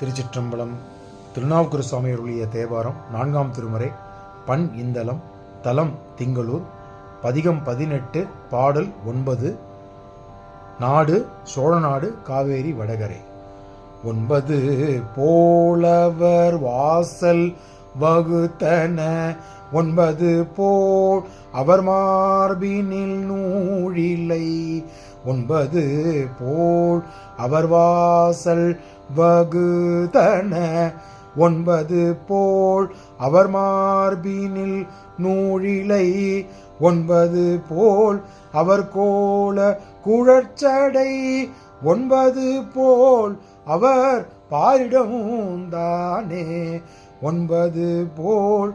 திருச்சிற்றம்பலம். திருநாவுக்கரசு சுவாமி அருளிய தேவாரம் 4ஆம் திருமுறை. பண் இந்தளம், தலம் திங்களூர், பதிகம் 18, பாடல் 9. நாடு சோழநாடு, காவேரி வடகரை. 9 போலவர் வாசல் வகுத்தன 9 போல் அவர் மார்பினில் நூழிலை 9 போல் அவர் வாசல் வகுத்தன 9 போல் அவர் மார்பினில் நூழிலை 9 போல் அவர் கோல குழற்சடை 9 போல் அவர் பாரிடமுந்தானே 9 போல்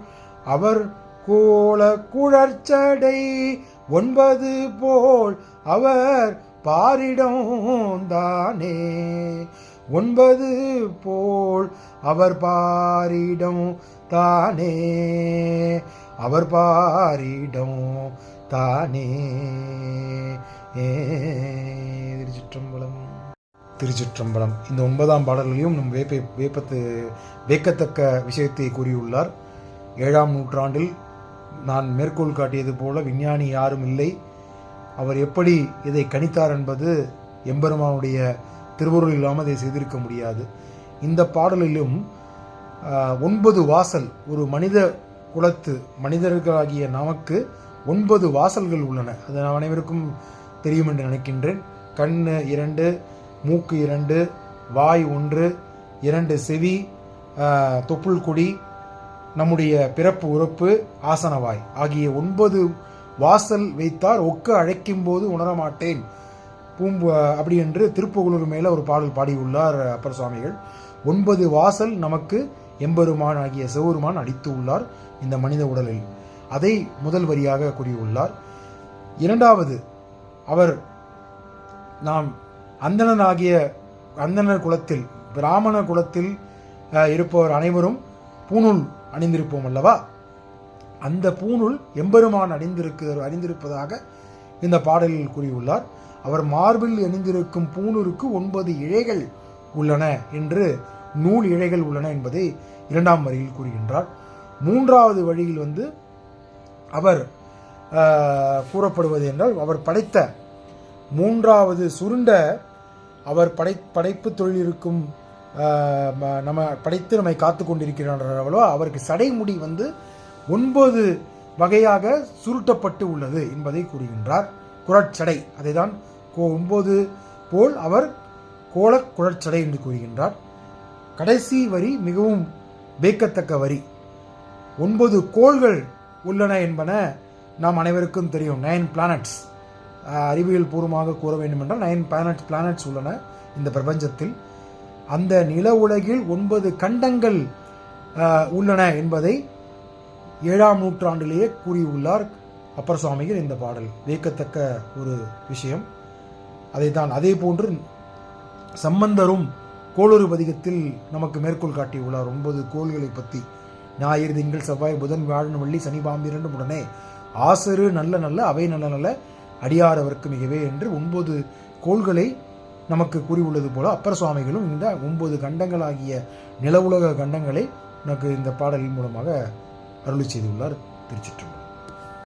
அவர் கோல குழற்சடை 9 போல் அவர் பாரிடமுந்தானே 9 போல் அவர் பாரிடம் தானே அவர் பாரிடம் தானே. திருச்சிற்றம்பலம். திருச்சிற்றம்பலம். இந்த 9ஆம் பாடல்களையும் நம் வேக்கத்தக்க விஷயத்தை கூறியுள்ளார். 7ஆம் நூற்றாண்டில் நான் மேற்கோள் காட்டியது போல விஞ்ஞானி யாரும் இல்லை. அவர் எப்படி இதை கணித்தார் என்பது எம்பெருமானுடைய திருவருள் இல்லாமல் அதை செய்திருக்க முடியாது. இந்த பாடலிலும் 9 வாசல், ஒரு மனித குலத்து மனிதர்களாகிய நமக்கு 9 வாசல்கள் உள்ளன. அது அனைவருக்கும் தெரியும் என்று நினைக்கின்றேன். கண் 2, மூக்கு 2, வாய் 1, 2 செவி, தொப்புள் கொடி, நம்முடைய பிறப்பு உறுப்பு, ஆசனவாய் ஆகிய 9 வாசல் வைத்தார் ஒக்க அழைக்கும் போது உணரமாட்டேன் அப்படி என்று திருப்புகழூர் மேல ஒரு பாடல் பாடியுள்ளார் அப்பர் சுவாமிகள். 9 வாசல் நமக்கு எம்பெருமான் ஆகிய சிவபெருமான் அளித்து உள்ளார் இந்த மனித உடலில். அதை முதல் வரியாக கூறியுள்ளார். 2வது, அவர் நாம் அந்தணர் குலத்தில், பிராமண குலத்தில் இருப்பவர் அனைவரும் பூணூல் அணிந்திருப்போம் அல்லவா? அந்த பூணூல் எம்பெருமான் அணிந்திருப்பதாக இந்த பாடலில் கூறியுள்ளார். அவர் மார்பில் அணிந்திருக்கும் பூணூருக்கு 9 இழைகள் உள்ளன என்று, நூல் இழைகள் உள்ளன என்பதை 2ஆம் வரியில் கூறுகின்றார். 3வது வழியில் அவர் கூறப்படுவது என்றால், அவர் படைத்த 3வது சுருண்ட, அவர் படைப்பு தொழில் இருக்கும் நம்ம படைத்து நம்மை காத்து கொண்டிருக்கிறார்களோ அவருக்கு சடைமுடி 9 வகையாக சுருட்டப்பட்டு உள்ளது என்பதை கூறுகின்றார். குழற்சடை, அதை தான் 9 போல் அவர் கோல குழற்சடை என்று கூறுகின்றார். கடைசி வரி மிகவும் வேக்கத்தக்க வரி. 9 கோள்கள் உள்ளன என்பன நாம் அனைவருக்கும் தெரியும். 9 பிளானட்ஸ், அறிவியல் பூர்வமாக கூற வேண்டும் என்றால் 9 பிளானட்ஸ் உள்ளன இந்த பிரபஞ்சத்தில். அந்த நில உலகில் 9 கண்டங்கள் உள்ளன என்பதை 7ஆம் நூற்றாண்டிலேயே கூறியுள்ளார் அப்பர் சுவாமிகள். இந்த பாடல் வேக்கத்தக்க ஒரு விஷயம். அதைத்தான் அதே போன்று சம்பந்தரும் கோளறு பதிகத்தில் நமக்கு மேற்கோள் காட்டியுள்ளார் 9 கோள்களை பற்றி. ஞாயிறு திங்கள் செவ்வாய் புதன் வியாழன் வெள்ளி சனி பாம்பிரண்டு உடனே ஆசரு நல்ல நல்ல அவை நல்ல நல்ல அடியாரவர்க்கு மிகவே என்று 9 கோள்களை நமக்கு கூறியுள்ளது போல அப்பர் சுவாமிகளும் இந்த 9 கண்டங்களாகிய நில உலக கண்டங்களை நமக்கு இந்த பாடலின் மூலமாக அருளி செய்துள்ளார். திருச்சிற்றம்பலம்.